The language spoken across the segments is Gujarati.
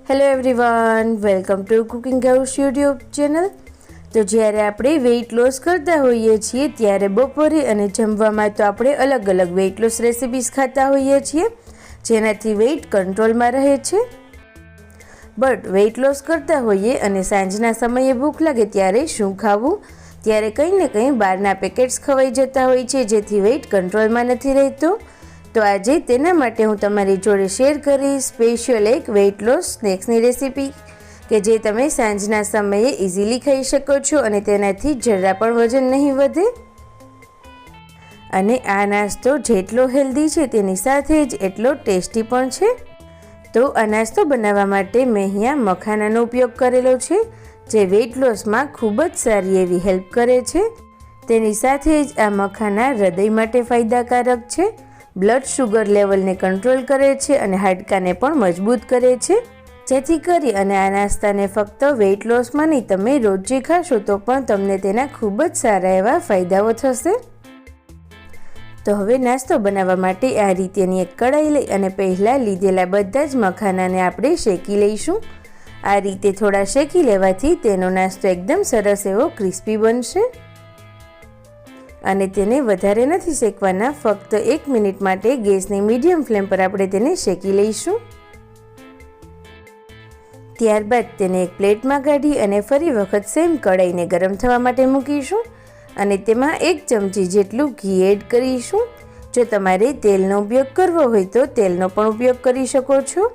Hello everyone, welcome to cooking house YouTube channel. તો જ્યારે આપણે વેઇટ લોસ કરતા હોઈએ છીએ ત્યારે બપોરે અને જમવામાં તો આપણે અલગ અલગ વેઇટ લોસ રેસિપીઝ ખાતા હોઈએ છીએ જેનાથી વેઇટ કંટ્રોલમાં રહે છે। બટ વેઇટ લોસ કરતા હોઈએ અને સાંજના સમયે ભૂખ લાગે ત્યારે શું ખાવું? ત્યારે કંઈ ને કંઈ બહારના પેકેટ્સ ખવાઈ જતા હોય છે જેથી વેઇટ કંટ્રોલમાં નથી રહેતો। તો આજે તેના માટે હું તમારી જોડે શેર કરીશ સ્પેશિયલ એક વેઇટ લોસ સ્નેક્સની રેસીપી કે જે તમે સાંજના સમયે ઇઝીલી ખાઈ શકો છો અને તેનાથી જરા પણ વજન નહીં વધે। અને આ નાસ્તો જેટલો હેલ્ધી છે તેની સાથે જ એટલો ટેસ્ટી પણ છે। તો આ નાસ્તો બનાવવા માટે મેં અહીંયા મખાનાનો ઉપયોગ કરેલો છે જે વેઇટ લોસમાં ખૂબ જ સારી એવી હેલ્પ કરે છે। તેની સાથે જ આ મખાના હૃદય માટે ફાયદાકારક છે, બ્લડ શુગર લેવલને કંટ્રોલ કરે છે અને હાડકાને પણ મજબૂત કરે છે, જેથી કરી અને આ નાસ્તાને ફક્ત વેઇટ લોસમાં નહીં તમે રોજ ખાશો તો પણ તમને તેના ખૂબ જ સારા એવા ફાયદાઓ થશે। તો હવે નાસ્તો બનાવવા માટે આ રીતેની એક કઢાઈ લઈ અને પહેલાં લીધેલા બધા જ મખાનાને આપણે શેકી લઈશું। આ રીતે થોડા શેકી લેવાથી તેનો નાસ્તો એકદમ સરસ એવો ક્રિસ્પી બનશે અને તેને વધારે નથી શેકવાના, ફક્ત 1 મિનિટ માટે ગેસની મીડિયમ ફ્લેમ પર આપણે તેને શેકી લઈશું। ત્યારબાદ તેને એક પ્લેટમાં કાઢી અને ફરી વખત સેમ કઢાઈને ગરમ થવા માટે મૂકીશું અને તેમાં 1 ચમચી જેટલું ઘી એડ કરીશું। જો તમારે તેલનો ઉપયોગ કરવો હોય તો તેલનો પણ ઉપયોગ કરી શકો છો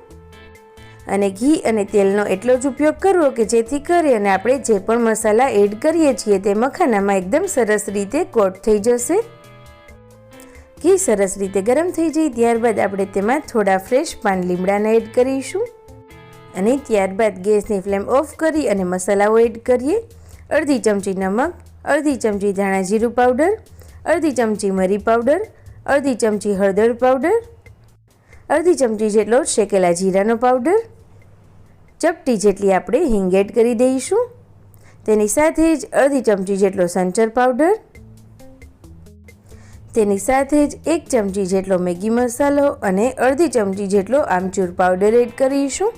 અને ઘી અને તેલનો એટલો જ ઉપયોગ કરવો કે જેથી કરી અને આપણે જે પણ મસાલા એડ કરીએ છીએ તે મખાનામાં એકદમ સરસ રીતે કોટ થઈ જશે। ઘી સરસ રીતે ગરમ થઈ જાય ત્યારબાદ આપણે તેમાં થોડા ફ્રેશ પાન લીમડાના એડ કરીશું અને ત્યારબાદ ગેસની ફ્લેમ ઓફ કરી અને મસાલાઓ એડ કરીએ। અડધી ચમચી નમક, અડધી ચમચી ધાણા જીરું પાવડર, અડધી ચમચી મરી પાવડર, અડધી ચમચી હળદર પાવડર, અડધી ચમચી જેટલો શેકેલા જીરાનો પાવડર, ચપટી જેટલી આપણે હિંગ એડ કરી દઈશું। તેની સાથે જ અડધી ચમચી જેટલો સંચર પાવડર, તેની સાથે જ 1 ચમચી જેટલો મેગી મસાલો અને અડધી ચમચી જેટલો આમચૂર પાવડર એડ કરીશું।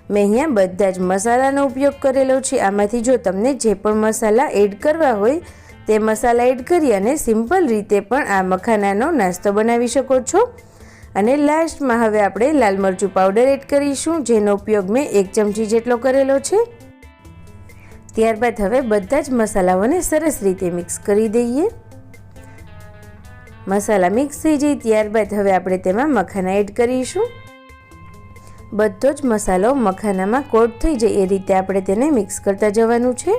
મેં અહીંયા બધા જ મસાલાનો ઉપયોગ કરેલો છે। આમાંથી જો તમને જે પણ મસાલા એડ કરવા હોય તે મસાલા એડ કરી અને સિમ્પલ રીતે પણ આ મખાનાનો નાસ્તો બનાવી શકો છો। અને લાસ્ટમાં હવે આપણે લાલ મરચું પાવડર એડ કરીશું જેનો ઉપયોગ મેં 1 ચમચી જેટલો કરેલો છે। ત્યારબાદ હવે બધા જ મસાલાઓને સરસ રીતે મિક્સ કરી દઈએ। મસાલા મિક્સ થઈ જાય ત્યારબાદ હવે આપણે તેમાં મખાના એડ કરીશું। બધો જ મસાલો મખાનામાં કોટ થઈ જાય એ રીતે આપણે તેને મિક્સ કરતા જવાનું છે।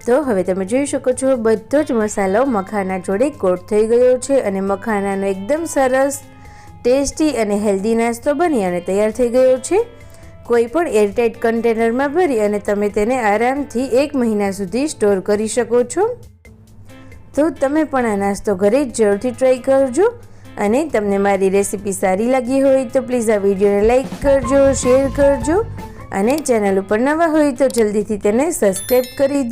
તો હવે તમે જોઈ શકો છો બધો જ મસાલો મખાના જોડે કોટ થઈ ગયો છે અને મખાનાનો એકદમ સરસ ટેસ્ટી અને હેલ્ધી નાસ્તો બની અને તૈયાર થઈ ગયો છે। કોઈ પણ એરટાઇટ કન્ટેનરમાં ભરી અને તમે તેને આરામથી 1 મહિના સુધી સ્ટોર કરી શકો છો। તો તમે પણ આ નાસ્તો ઘરે જરૂરથી ટ્રાય કરજો અને તમને મારી રેસીપી સારી લાગી હોય તો પ્લીઝ આ વિડીયોને લાઈક કરજો, શેર કરજો અને ચેનલ ઉપર નવા હોય તો જલ્દીથી તેને સબસ્ક્રાઈબ કરી દો।